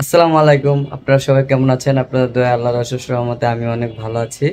আসসালামু আলাইকুম। আপনারা সবাই কেমন আছেন? আপনাদের দয়ায় আল্লাহর অশেষ রহমতে আমি অনেক ভালো আছি।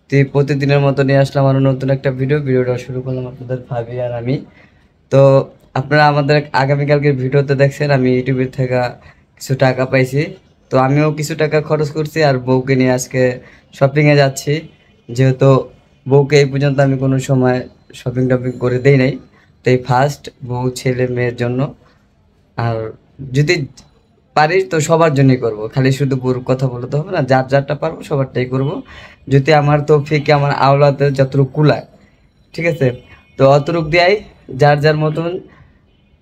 তো এই প্রতিদিনের মতো নিয়ে আসলাম আরো নতুন একটা ভিডিওটা শুরু করলাম আপনাদের ভাবি আর আমি। তো আপনারা আমাদের আগামীকালকের ভিডিওতে দেখছেন আমি ইউটিউবের থেকে কিছু টাকা পাইছি। তো আমিও কিছু টাকা খরচ করছি আর বউকে নিয়ে আজকে শপিংয়ে যাচ্ছি। যেহেতু বউকে এই পর্যন্ত আমি কোনো সময় শপিং-টপিং করে দেই নাই। তো এই ফার্স্ট বউ, ছেলে, মেয়ের জন্য। আর যদি পারি তো সবার জন্যই করব, খালি শুধু বউর কথা বলতে হবে না, যার যারটা পারবো সবারটাই করব। যদি আমার তৌফিকে আমার আওলাদে যতটুকু কুলায়, ঠিক আছে, তো অতটুক দিয়াই যার যার মতন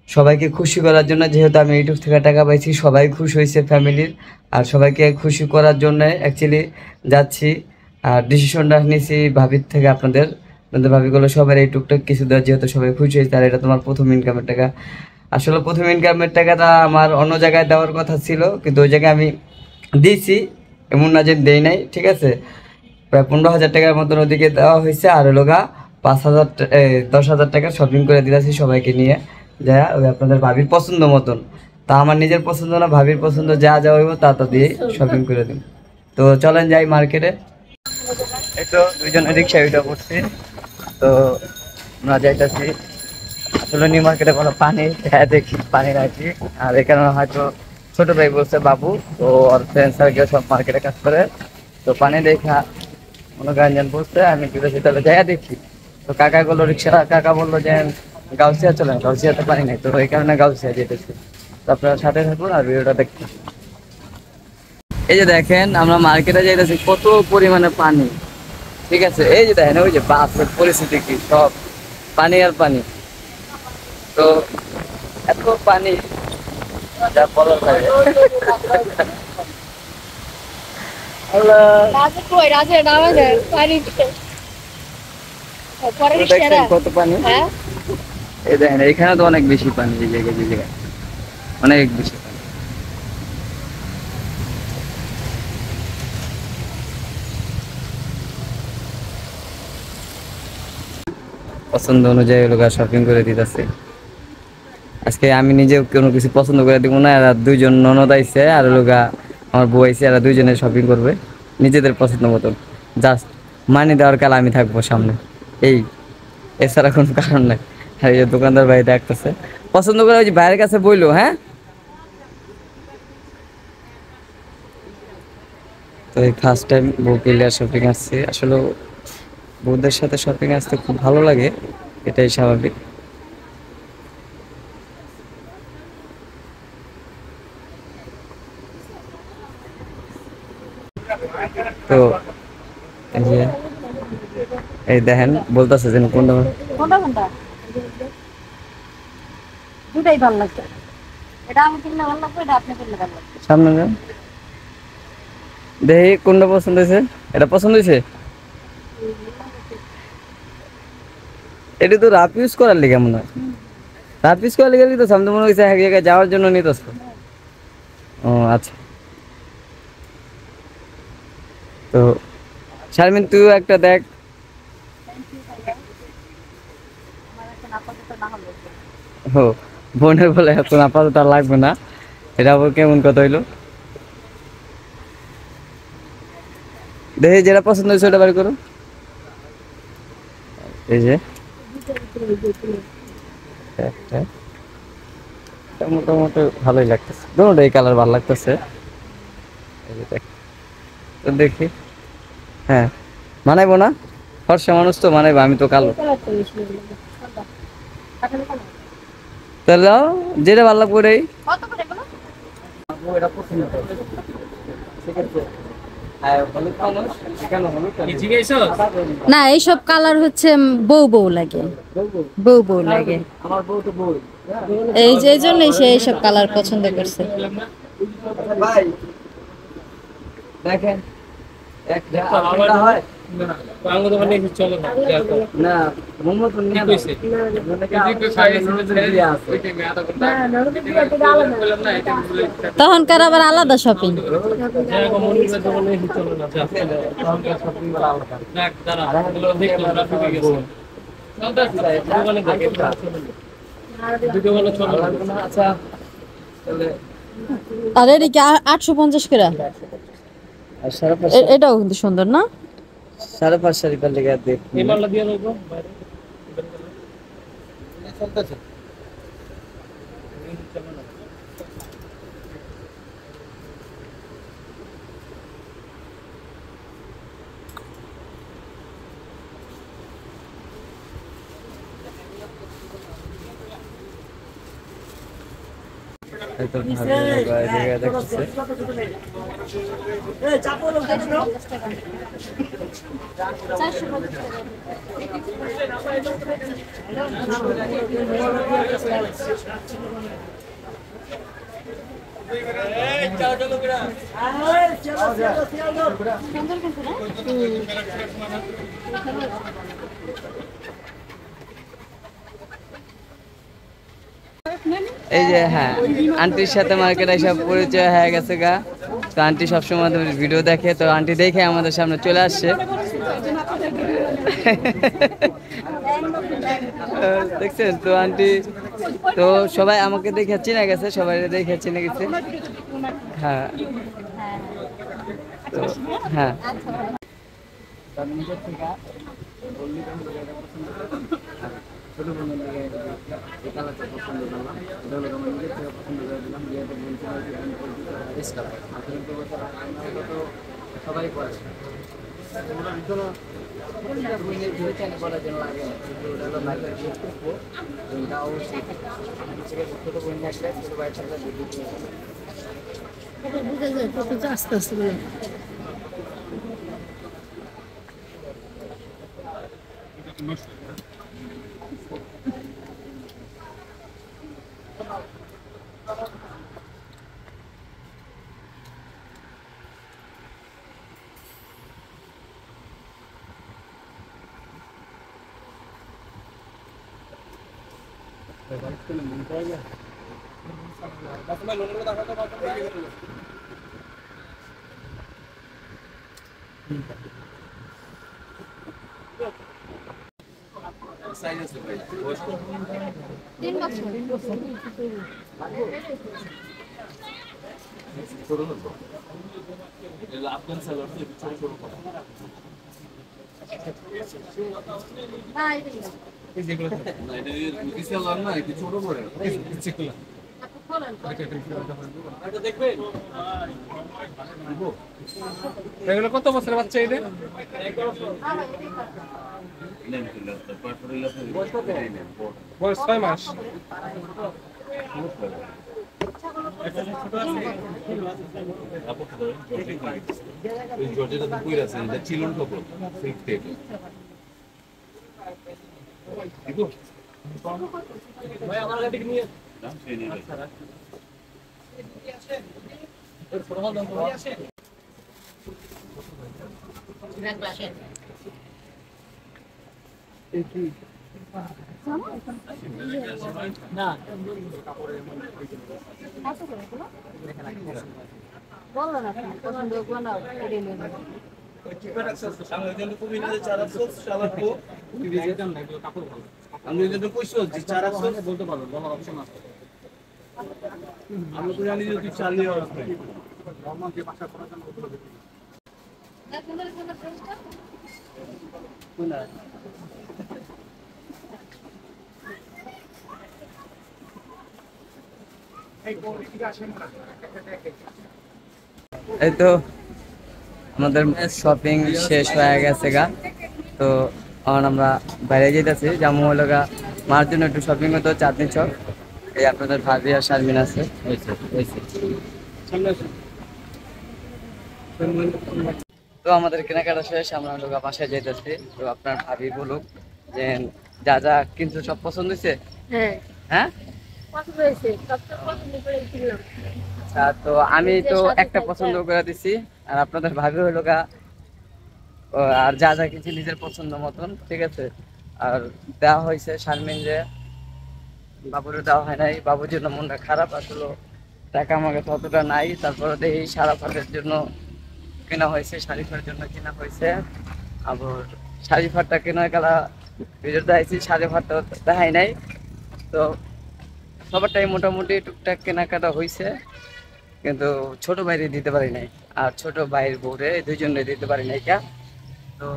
সবাইকে খুশি করার জন্য। যেহেতু আমি ইউটিউব থেকে টাকা পাইছি, সবাই খুশি হয়েছে ফ্যামিলির, আর সবাইকে খুশি করার জন্য অ্যাকচুয়ালি যাচ্ছি। আর ডিসিশনটা নিয়েছি ভাবির থেকে, আপনাদের ভাবিগুলো সবার এই টুকটাক কিছু দেওয়া, যেহেতু সবাই খুশি হয়েছে। আর এটা তোমার প্রথম ইনকামের টাকা। আসলে প্রথম ইনকামের টাকাটা আমার অন্য জায়গায় দেওয়ার কথা ছিল, কিন্তু ওই জায়গায় আমি দিয়েছি, এমন না যে দেই নাই, ঠিক আছে। প্রায় 15,000 টাকার মতন ওদিকে দেওয়া হয়েছে। আর হলো গা 5,000 10,000 টাকা শপিং করে দিয়েছি সবাইকে নিয়ে, যা ওই আপনাদের ভাবির পছন্দ মতন। তা আমার নিজের পছন্দ না, ভাবির পছন্দ, যা যা হইব তা দিয়ে শপিং করে দিন। তো চলেন যাই মার্কেটে। এই তো দুইজন রিক্সা উঠে পড়ছি। তো আমরা যাইতেছি। আসলে নিউ মার্কেটে কোনো পানি, হ্যাঁ দেখি পানি রাখি। আর এখানে হয়তো ছোট ভাই বলছে বাবু, তো ওর ফ্রেন্ড সার্কেল সব মার্কেটে কাজ করে। তো পানি দেখা মনে গার্জেন বলছে, আমি বিদেশি তাহলে যাইয়া দেখি। তো কাকা বললো, রিক্সা কাকা বললো যে গাউসিয়া চলেন, গাউসিয়াতে পানি নেই, তো এই কারণে গাউসিয়া যেতেছি। তো আপনারা সাথে থাকুন আর ভিডিওটা দেখুন। এই যে দেখেন আমরা মার্কেটে যাইতেছি, কত পরিমাণে পানি, ঠিক আছে। এই যে দেখেন ওই যে বাসের পরিস্থিতি কি, সব পানি আর পানি। তো এত পানি যা বলার বাইরে। আল্লাহ, দেখছেন কত পানি। এই দেখেন এখানে তো অনেক বেশি পানি, এই জায়গায় যে জায়গায় অনেক বেশি পানি। পছন্দ অনুযায়ী লোক শপিং করে দিতেছে। আজকে আমি নিজে কোনো কিছু পছন্দ করে দিব না, এরা দুইজন ননদ আইছে আর লোকা আমার বউ আইছে, এরা দুইজনে শপিং করবে নিজেদের পছন্দ মতন। জাস্ট মানি দেওয়ার কাল আমি থাকবো সামনে, এই, এছাড়া কোনো কারণ নাই। আর এই যে দোকানদার ভাই দেখতেছে পছন্দ করে, ওই যে ভাইয়ের কাছে বইলো। হ্যাঁ, তো এই ফার্স্ট টাইম বউ ক্লিয়ার শপিং আসছে। আসলে বউদের সাথে শপিং আসতে খুব ভালো লাগে, এটাই স্বাভাবিক। তো এই যে এই দেখেন বলতেছে যেন কোনটা কোনটা কোনটা দুটাই ভালো লাগছে। এটা আমি কিনলে ভালো লাগবে, এটা আপনি কিনলে ভালো লাগবে। সামনে যান, দেখি কোনটা পছন্দ হয়েছে। এটা পছন্দ হয়েছে, এটা তো রাফ ইউজ করার লিগে মনে হয়। রাফ ইউজ করার লিগে নিতেছ, আমি তো মনে হয়েছে এক জায়গায় যাওয়ার জন্য নিতেছ। ও আচ্ছা। তো শারমিন তুইও একটা দেখ। ও, বোনের বলে এখন আপাতত আর লাগবে না, এটা আবার কেমন কথা হইলো। দেখি যেটা পছন্দ হয়েছে ওটা বাড়ি করো। এই যে একটা, এটা মোটামুটি ভালোই লাগতেছে, দুটোই কালার ভালো লাগতেছে। এই যে দেখ, তো দেখি। হ্যাঁ, মানাইবো না, ফর্সা মানুষ তো মানাইবো, আমি তো কালো। তাহলে যেটা ভালো লাগবে ওটাই। না, এইসব কালার হচ্ছে বউ বউ লাগে, বউ বউ লাগে। আমার বউ তো বউ। এই যে এই জন্যই সে এইসব কালার পছন্দ করছে। ভাই দেখেন, একটা আপনারা হয় না মোমো তো নিয়ে আসে। তখনকার আবার আলাদা শপিং। আচ্ছা তাহলে আর এটা কি 850 করে? আর 550 এটাও কিন্তু সুন্দর না? 550 রিপার লেগে দেখ এই মালটা দিয়ে দেবো বাইরে চলতেছে। এই তো ভালো লেগে দেখছে। এই যে হ্যাঁ, আন্টির সাথে মার্কেটে এসব পরিচয় হয়ে গেছে গা। তো আন্টি সবসময় আমাদের ভিডিও দেখে, তো আন্টি দেখে আমাদের সামনে চলে আসছে। দেখছেন তো আন্টি, তো সবাই আমাকে দেখে চিনে গেছে, সবাই দেখে চিনে গেছে। হ্যাঁ তো হ্যাঁ ছোট বোনের লাগে এই কালারটা পছন্দ করলাম, এটা হলো আমার নিজের থেকে পছন্দ করে দিলাম। যেহেতু বলতে হয় যে আমি পরিচিত রেস্টার কিন্তু বছর আমরা তো সবাই পড়ে ওটার ভিতরে বইনের দুইটানে পড়ার জন্য লাগে না, কিন্তু ওটা হলো বাইরে ইউজ করবো ওইটা অবশ্যই থেকে ছোটো বই নিয়ে আসলে ছোটো বাইরের সাথে বুঝা যায় কত আস্তে আস্তে বলে। আফগান সালোয়ার ছোট ছোট এই যেগুলো না এটা বিশাল লাল না, একটু ছোট পড়ে যেগুলো এটা দেখবে এগুলো কত বছরের বাচ্চা এটা? বয়স 6 মাস। জর্জেটা তো কই আছে, এটা চিলন কাপড় সিল্ক টেপ দেখো ভাই আমার গাড়ি নিয়ে না সেই নিয়ে এর ফরমাল দাম তো আছে না বললো না পছন্দ বানাও এটাই নিয়ে নেবো। সামনে জন্য কবি নিয়ে 400 শালাকো একদম না, এগুলো কাপড় ভালো। আমি যদি কইছো যে 400 বলতে পারবো, বলার অপশন আছে। আমরা তো জানি যে তুই চালিয়ে আসবে আমাকে ভাষা করার জন্য কত লাগে। কোনটা এই তো আমাদের শপিং শেষ হয়ে গেছে গা। তো এখন আমরা বাইরে যেতেছি, যেমন হলো গা মার জন্য একটু শপিং হতো চাঁদনি চক। এই আপনাদের ভাবি আর শারমিন আছে। তো আমাদের কেনাকাটা শেষ, আমরা হলো গা বাসায় যেতেছি। তো আপনার ভাবি বলুক যে যা যা কিন্তু সব পছন্দ হয়েছে। হ্যাঁ হ্যাঁ পছন্দ হয়েছে, সবচেয়ে পছন্দ করে কিনলাম। আচ্ছা, তো আমি তো একটা পছন্দ করে দিছি, আর আপনাদের ভাবি হলো গা আর যা যা কিছু নিজের পছন্দ মতন, ঠিক আছে। আর দেওয়া হয়েছে শারমিন যে বাবুরে দেওয়া হয় নাই, বাবুর জন্য মনটা খারাপ, আসলে টাকা আমার কাছে অতটা নাই। তারপরে এই সারা ফাটের জন্য কেনা হয়েছে, শাড়ি ফাটের জন্য কেনা হয়েছে। আবার শাড়ি ফাটটা কেনার কালা ভিডিও দেখাইছি, শাড়ি ফাটটা দেখাই নাই। তো সবারটাই মোটামুটি টুকটাক কেনাকাটা হয়েছে। কিন্তু ছোট ভাইরে দিতে পারি নাই, আর ছোট ভাইয়ের বউরে দুইজনে দিতে পারি নাই। তো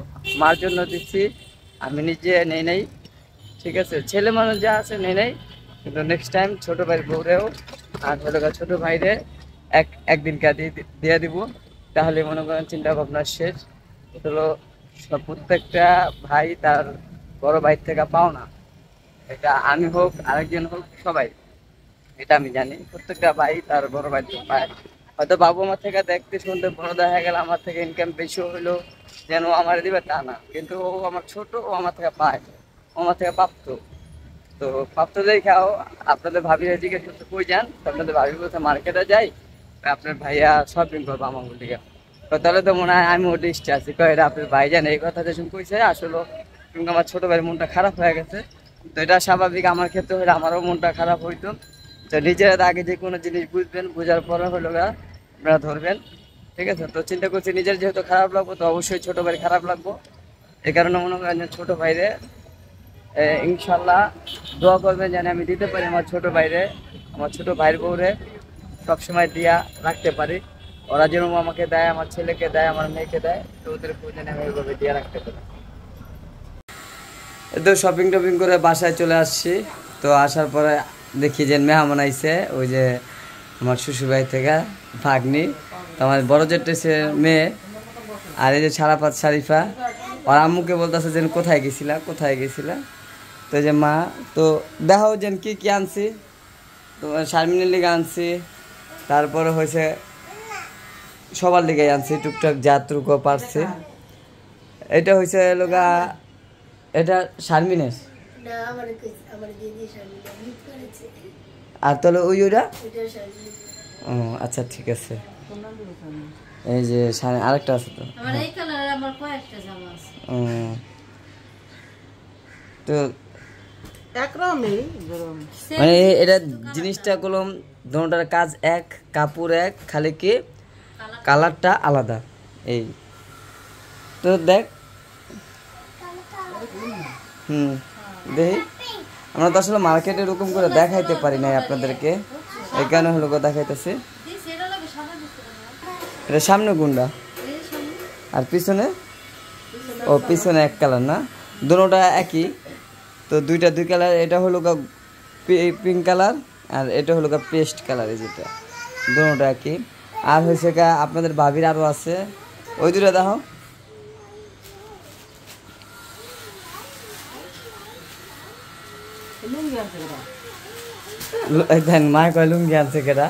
মার জন্য দিচ্ছি, আমি নিজে নেই নাই, ঠিক আছে। ছেলে মানুষ যা আছে নেই নাই, কিন্তু নেক্সট টাইম ছোট ভাইয়ের বউরেও আর হলো ছোট ভাইরে একদিনকার দিয়ে দিব, তাহলে মনে করেন চিন্তা ভাবনা শেষ। হলো প্রত্যেকটা ভাই তার বড় ভাই থেকে পাও না, এটা আমি হোক আরেকজন হোক সবাই, এটা আমি জানি প্রত্যেকটা ভাই তার বড় ভাই থেকে পায়। হয়তো বাবু আমার থেকে দেখতে শুনতে বড় দেখা গেল, আমার থেকে ইনকাম বেশি হইলো যেন ও আমার দিবে তা না, কিন্তু ও আমার ছোট, ও আমার থেকে পায়, ও আমার থেকে প্রাপ্ত। তো প্রাপ্ত দেখাও আপনাদের ভাবিরা জিজ্ঞেস করতে কই যান, আপনাদের ভাবি বলতে মার্কেটে যাই, আপনার ভাইয়া শপিং করবো আমার দিকে। তাহলে তো মনে হয় আমি ওর লিস্টে আছি, এটা আপনার ভাই জানে এই কথা যখন কইছে আসলে কিন্তু আমার ছোট ভাইয়ের মনটা খারাপ হয়ে গেছে। তো এটা স্বাভাবিক, আমার ক্ষেত্রে হলে আমারও মনটা খারাপ হইতো। তো নিজেরা আগে যে কোনো জিনিস বুঝবেন, বোঝার পরে হলো আপনারা ধরবেন, ঠিক আছে। তো চিন্তা করছি নিজের যেহেতু খারাপ লাগবো, তো অবশ্যই ছোট ভাই খারাপ লাগবো। এই কারণে মনে করেন যে ছোট ভাইরে ইনশাল্লাহ দোয়া করবেন যেন আমি দিতে পারি আমার ছোট ভাইরে, আমার ছোট ভাইয়ের বউরে সবসময় দিয়া রাখতে পারি। ওরা যেরকম আমাকে দেয়, আমার ছেলেকে দেয়, আমার মেয়েকে দেয়, তো ওদের প্রয়োজনে আমি ওইভাবে দিয়ে রাখতে পারি। তো শপিং টপিং করে বাসায় চলে আসছি। তো আসার পরে দেখি যে মেহমান আইছে, ওই যে আমার শ্বশুরবাড়ি থেকে ভাগ্নি, তো আমার বড় জেঠে মেয়ে, আর এই যে সারাপাত শারিফা। আর আম্মুকে বলতেছে যে কোথায় গেছিলা, কোথায় গেছিলা। তো যে মা, তো দেখাও যেন কি কি আনছি, তো শারমিনের লিগে আনছি, তারপরে হয়েছে সবার লিগে আনছি টুকটাক যাত্রুকো পারছে। এটা হয়েছে লোকা, এটা শারমিনের, আর তাহলে ওই ওইটা। ও আচ্ছা ঠিক আছে, এই যে আরেকটা আছে তো। তো মানে এটা জিনিসটা করলাম, দোনোটার কাজ এক, কাপড় এক, খালি কি কালারটা আলাদা। এই তো দেখ, দেখি আমরা তো আসলে মার্কেটে এরকম করে দেখাইতে পারি নাই আপনাদেরকে, এই কারণে হলো দেখাইতেছি। এটা সামনে গুন্ডা আর পিছনে, ও পিছনে এক কালার না, দুটোটা একই। তো দুইটা দুই কালার, এটা হলো পিঙ্ক কালার আর এটা হলো পেস্ট কালার, যেটা দুটোটা একই। আর হয়েছে আপনাদের ভাবির আরও আছে, ওই দুটা দেখো। দেন মায় কয় লুঙ্গি আনছে কেটা,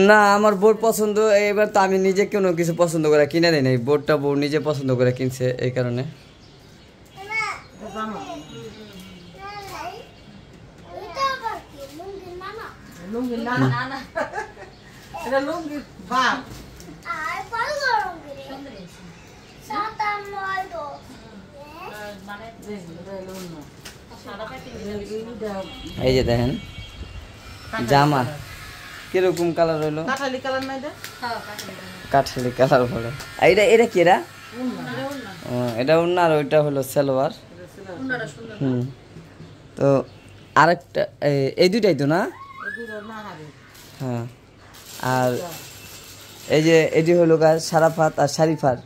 না আমার বোর্ড পছন্দ। এবার তো আমি নিজে কোনো কিছু পছন্দ করে কিনে দেয় নাই, বোর্ডটা বউ নিজে পছন্দ করে কিনছে, এই কারণে। এই যে দেখেন জামা কিরকম কালার হইলো, কাঠালি কালার বলে। এটা এটা কি এরা, এটা ওড়না, আর ওইটা হলো সালোয়ার। তো আরেকটা এই দুইটাই তো না, হ্যাঁ। আর এই যে এটি হলো সারাফাত আর শারিফার,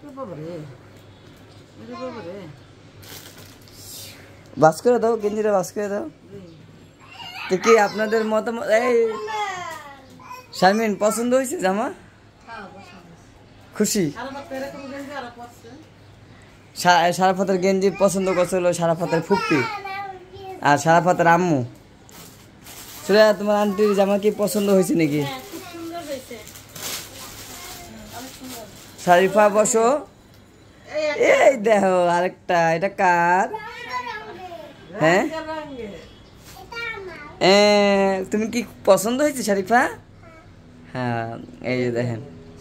বাস করে দাও, গেঞ্জিটা বাস করে দাও। তো কি আপনাদের মতামত? এই শারমিন পছন্দ হয়েছে জামা, খুশি? সারাফাতের গেঞ্জি পছন্দ করছিল সারাফাতের ফুপ্পি আর সারাফাতের আম্মু। সুরা তোমার আন্টির জামা কি পছন্দ হয়েছে নাকি? শারিফা বসো, এই দেখো আরেকটা, এটা কার? হ্যাঁ তুমি কি পছন্দ হয়েছে শারিফা? হ্যাঁ এই যে দেখেন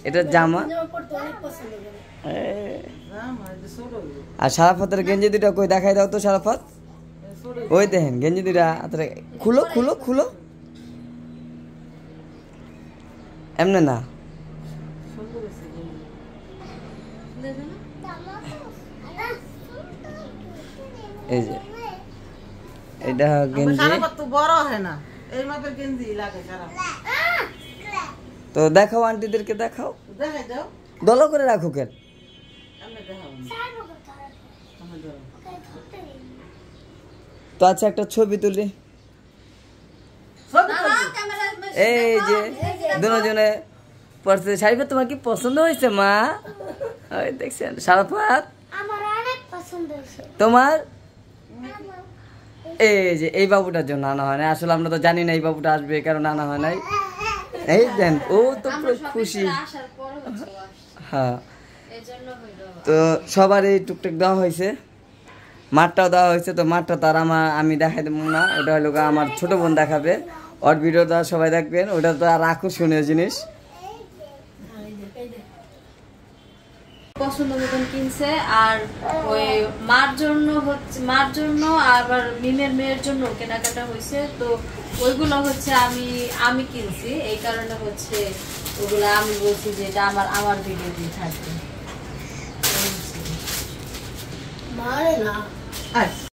এটা জামা। আর সারাফাতের গেঞ্জি দুটা কই দেখাই দাও তো সারাফাত, ওই দেখেন গেঞ্জি দুটা, খুলো খুলো খুলো, এমনি না এই যে এটা গেঞ্জি তো বড় হয় না এই মাপের গেঞ্জি লাগে সারা তো দেখাও আন্টিদেরকে দেখাও দেখাই দাও দলো করে রাখো কেন আমি দেখাবো তো আচ্ছা একটা ছবি তুলি এই যে দুজনে পড়ছে শাড়িটা তোমার কি পছন্দ হয়েছে মা ওই দেখছেন সারাফাত আমার অনেক পছন্দ হয়েছে তোমার এই যে এই বাবুটার জন্য আনা হয় না আসলে আমরা তো জানি না এই বাবুটা আসবে কারণ আনা হয় নাই এই দেন ও তো পুরো খুশি হ্যাঁ তো সবার এই টুকটাক দেওয়া হয়েছে মাঠটাও দেওয়া হয়েছে তো মাঠটা তার আমি দেখাই দেবো না ওটা হলো আমার ছোট বোন দেখাবে ওর ভিডিওটা সবাই দেখবেন ওটা তো আর আকর্ষণীয় জিনিস পছন্দ মতন কিনছে আর ওই মার জন্য আবার মিমের মেয়ের জন্য কেনাকাটা হয়েছে তো ওইগুলো হচ্ছে আমি কিনছি এই কারণে হচ্ছে ওগুলো আমি বলছি যে এটা আমার ভিডিওতে থাকবে মারে না আচ্ছা